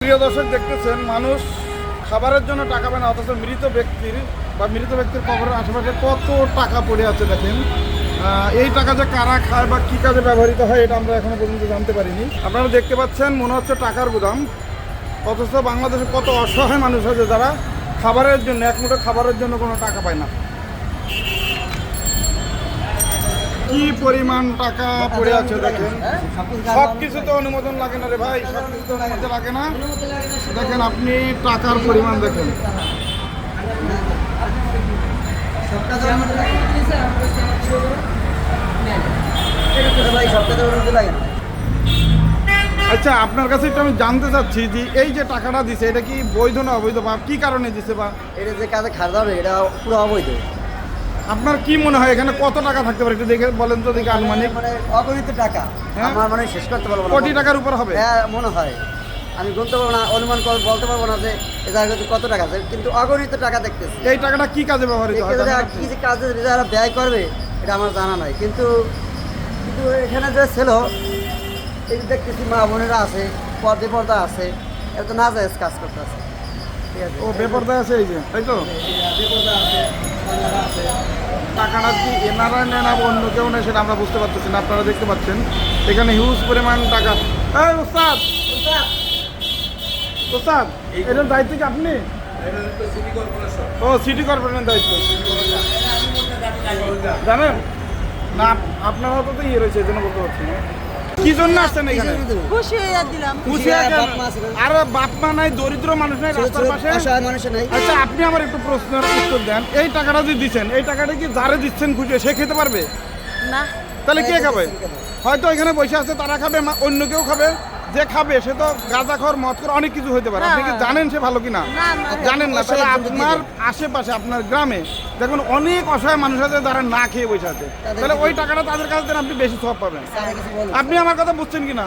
প্রিয় দর্শক, দেখতেছেন মানুষ খাবারের জন্য টাকা পায় না, অথচ মৃত ব্যক্তির কবরের আশেপাশে কত টাকা পড়ে আছে দেখেন। এই টাকা যে কারা খায় বা কী কাজে ব্যবহৃত হয় এটা আমরা এখনো পর্যন্ত জানতে পারিনি। আপনারা দেখতে পাচ্ছেন মনে হচ্ছে টাকার গুদাম, অথচ বাংলাদেশে কত অসহায় মানুষ আছে যারা খাবারের জন্য, এক মুঠো খাবারের জন্য কোনো টাকা পায় না। কি পরিমাণ টাকা পড়ে আছে দেখেন। সব কিছু তো অনুমোদন লাগে না রে ভাই, সব কিছু তো অনুমোদন লাগে না। দেখেন আপনি টাকার পরিমাণ দেখেন। আচ্ছা, আপনার কাছে একটু আমি জানতে চাচ্ছি যে এই যে টাকাটা দিছে এটা কি বৈধ না অবৈধ, বা কি কারণে দিছে, বা এটা যে কাজে খাওয়া যাবে এটা পুরো অবৈধ। আপনার কি মনে হয় এখানে কত টাকা থাকতে পারে একটু দেখে বলেন তো দেখি। আনুমানিক মানে অগণিত টাকা, আমার মানে শেষ করতে পারবো না। কোটি টাকার উপর হবে হ্যাঁ মনে হয়, আমি গুনতে পারবো না, অনুমান করে বলতে পারবো না যে এ জায়গাতে কত টাকা আছে, কিন্তু অগণিত টাকা দেখতেছি। এই টাকাটা কি কাজে ব্যবহৃত হয়? কি যে কাজে যারা ব্যয় করবে এটা আমার জানা নাই, কিন্তু কিন্তু এখানে যে ছিল এই যে দেখতেছি মা বোনেরা আছে, পর্দা আছে, এটা তো না যায় কাজ করতে আছে। ঠিক আছে, ও বেপরদায় আছে এই যে, তাই তো? বেপরদা আছে, কন্যারা আছে। টাকাটা কি এনারা নেন না অন্য কেউ নেয় সেটা আমরা বুঝতে পারতেছি না। আপনারা দেখতে পাচ্ছেন এখানে হিউজ পরিমাণ টাকা। এই ওস্তাদ, ওস্তাদ এটার দায়িত্ব কি আপনি? ও সিটি কর্পোরেশনের দায়িত্ব জানেন না? আপনারা তো ইয়ে রয়েছে, এই জন্য বলতে পারছি না। কি জন্য আসছেন এখানে? খুশি হয়ে দিলাম। খুশি হয়ে গেলেন? আর বাপ মা নাই, দরিদ্র মানুষ নাই রাস্তার পাশে। আচ্ছা, আপনি আমার একটু প্রশ্নের উত্তর দেন। এই টাকাটা যে দিচ্ছেন, এই টাকাটা কি যারে দিচ্ছেন খুশি সে খেতে পারবে না, তাহলে কে খাবে? হয়তো এখানে বসে আছে তারা খাবে, অন্য কেউ খাবে। যে খাবে সে তো গাঁজাখোর, মদখোর, অনেক কিছু হতে পারে। আপনি কি জানেন সে ভালো কিনা? জানেন না। তাহলে আপনার আশেপাশে, আপনার গ্রামে দেখুন অনেক অসহায় মানুষ আছে যারা না খেয়ে বসে আছে। তাহলে ওই টাকাটা তাদের কাছে দেন, আপনি বেশি সব পাবেন। আপনি আমার কথা বুঝছেন কিনা?